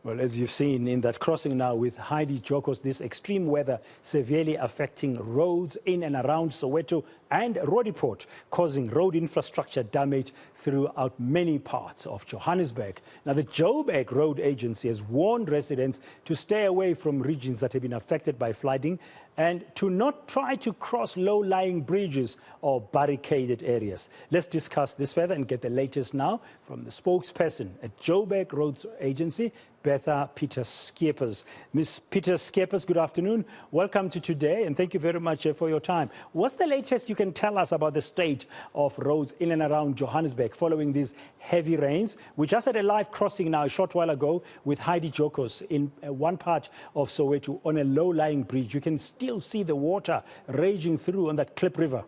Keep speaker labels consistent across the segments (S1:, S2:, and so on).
S1: Well, as you've seen in that crossing now with Heidi Jokos, this extreme weather severely affecting roads in and around Soweto and Roodepoort, causing road infrastructure damage throughout many parts of Johannesburg. Now, the Joburg Road Agency has warned residents to stay away from regions that have been affected by flooding and to not try to cross low-lying bridges or barricaded areas. Let's discuss this further and get the latest now from the spokesperson at Joburg Road Agency, Bertha Peters-Scheepers. Ms. Peters-Scheepers, good afternoon. Welcome to today, and thank you very much for your time. What's the latest you can tell us about the state of roads in and around Johannesburg following these heavy rains? We just had a live crossing now a short while ago with Heidi Jokos in one part of Soweto on a low-lying bridge. You can still see the water raging through on that Klip River.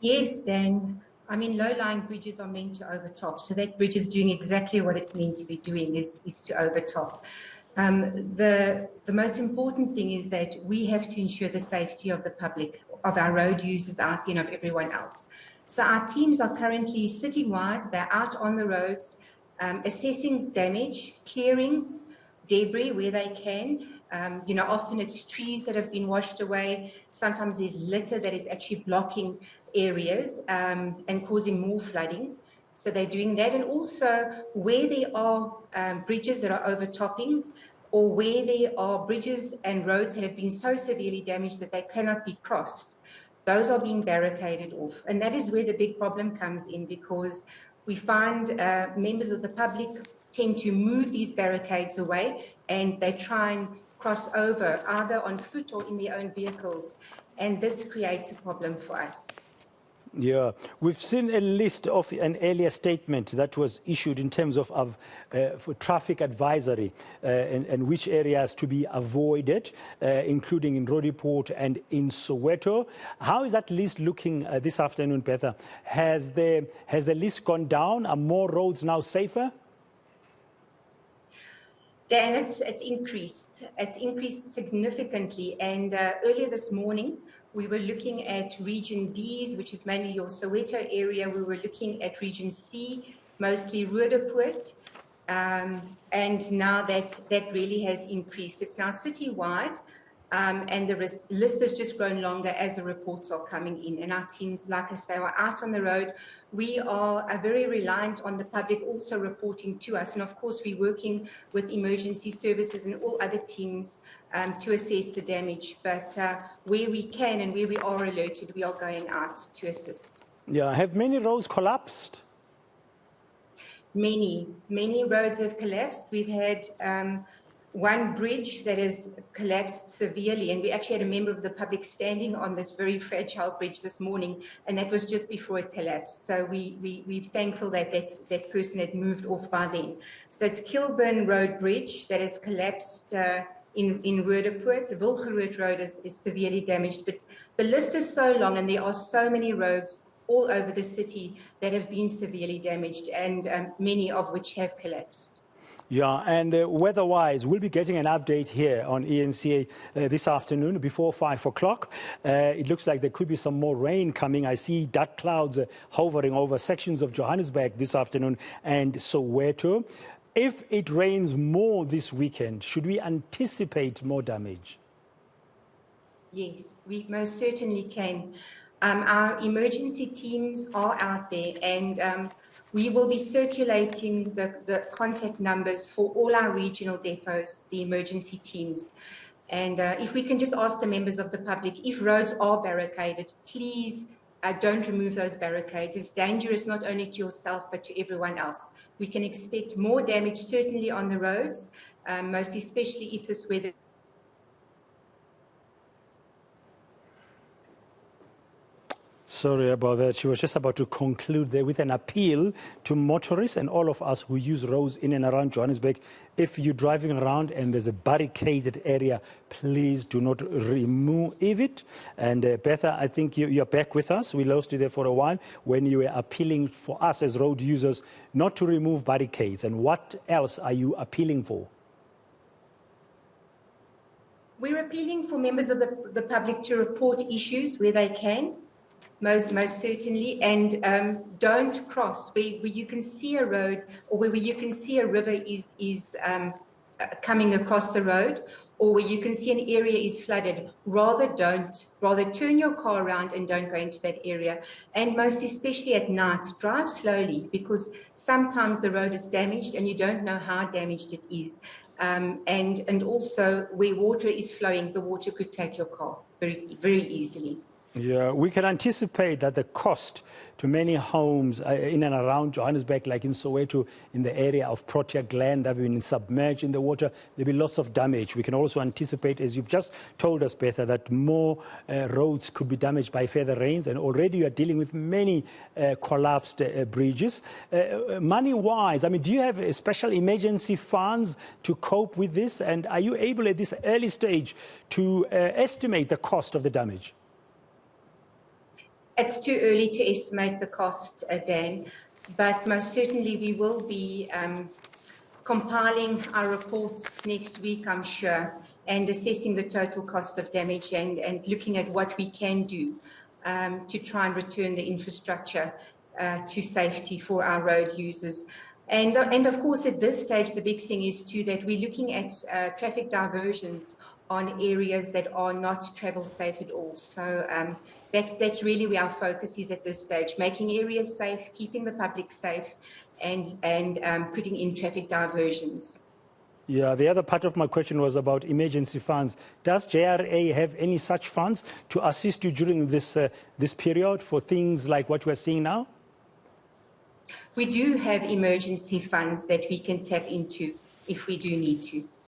S2: Yes, Dan. I mean, low-lying bridges are meant to overtop. So that bridge is doing exactly what it's meant to be doing, is to overtop. The most important thing is that we have to ensure the safety of the public, of our road users out there and of everyone else. So our teams are currently citywide. They're out on the roads, assessing damage, clearing debris where they can. Often it's trees that have been washed away. Sometimes there's litter that is actually blocking areas and causing more flooding. So they're doing that. And also where there are bridges that are overtopping, or where there are bridges and roads that have been so severely damaged that they cannot be crossed, those are being barricaded off. And that is where the big problem comes in, because we find members of the public tend to move these barricades away, and they try and cross over either on foot or in their own vehicles. And this creates a problem for us.
S1: Yeah, we've seen a list of an earlier statement that was issued in terms of for traffic advisory and which areas to be avoided, including in Roodepoort and in Soweto. How is that list looking this afternoon, Bertha? Has the list gone down? Are more roads now safer?
S2: Dan, it's increased. It's increased significantly. And earlier this morning, we were looking at Region D's, which is mainly your Soweto area. We were looking at Region C, mostly Roodepoort. And now that really has increased. It's now citywide. And the list has just grown longer as the reports are coming in. And our teams, like I say, are out on the road. We are very reliant on the public also reporting to us. And of course, we're working with emergency services and all other teams to assess the damage. But where we can and where we are alerted, we are going out to assist.
S1: Yeah, have many roads collapsed?
S2: Many roads have collapsed. We've had one bridge that has collapsed severely, and we actually had a member of the public standing on this very fragile bridge this morning, and that was just before it collapsed. So we're thankful that that person had moved off by then. So it's Kilburn Road Bridge that has collapsed in Roodepoort. The Wilgeroot Road is severely damaged, but the list is so long, and there are so many roads all over the city that have been severely damaged, and many of which have collapsed.
S1: Yeah, and weather-wise, we'll be getting an update here on eNCA this afternoon before 5 o'clock. It looks like there could be some more rain coming. I see dark clouds hovering over sections of Johannesburg this afternoon and Soweto. If it rains more this weekend, should we anticipate more damage?
S2: Yes, we most certainly can. Our emergency teams are out there, and we will be circulating the contact numbers for all our regional depots, the emergency teams. And if we can just ask the members of the public, if roads are barricaded, please don't remove those barricades. It's dangerous not only to yourself, but to everyone else. We can expect more damage, certainly on the roads, most especially if this weather.
S1: Sorry about that. She was just about to conclude there with an appeal to motorists and all of us who use roads in and around Johannesburg. If you're driving around and there's a barricaded area, please do not remove it. And Bertha, I think you're back with us. We lost you there for a while when you were appealing for us as road users not to remove barricades. And what else are you appealing for?
S2: We're appealing for members of the public to report issues where they can. Most certainly, and don't cross where you can see a road or where you can see a river is coming across the road, or where you can see an area is flooded. Rather turn your car around and don't go into that area. And most especially at night, drive slowly, because sometimes the road is damaged and you don't know how damaged it is. And also where water is flowing, the water could take your car very easily.
S1: Yeah, we can anticipate that the cost to many homes in and around Johannesburg, like in Soweto, in the area of Protea Glen, that have been submerged in the water, there'll be lots of damage. We can also anticipate, as you've just told us, Bertha, that more roads could be damaged by further rains, and already you are dealing with many collapsed bridges. Money-wise, I mean, do you have special emergency funds to cope with this? And are you able at this early stage to estimate the cost of the damage?
S2: It's too early to estimate the cost, Dan, but most certainly we will be compiling our reports next week, I'm sure, and assessing the total cost of damage and looking at what we can do to try and return the infrastructure to safety for our road users. And of course, at this stage, the big thing is too that we're looking at traffic diversions on areas that are not travel safe at all. So that's really where our focus is at this stage, making areas safe, keeping the public safe, and putting in traffic diversions.
S1: Yeah, the other part of my question was about emergency funds. Does JRA have any such funds to assist you during this period for things like what we're seeing now?
S2: We do have emergency funds that we can tap into if we do need to.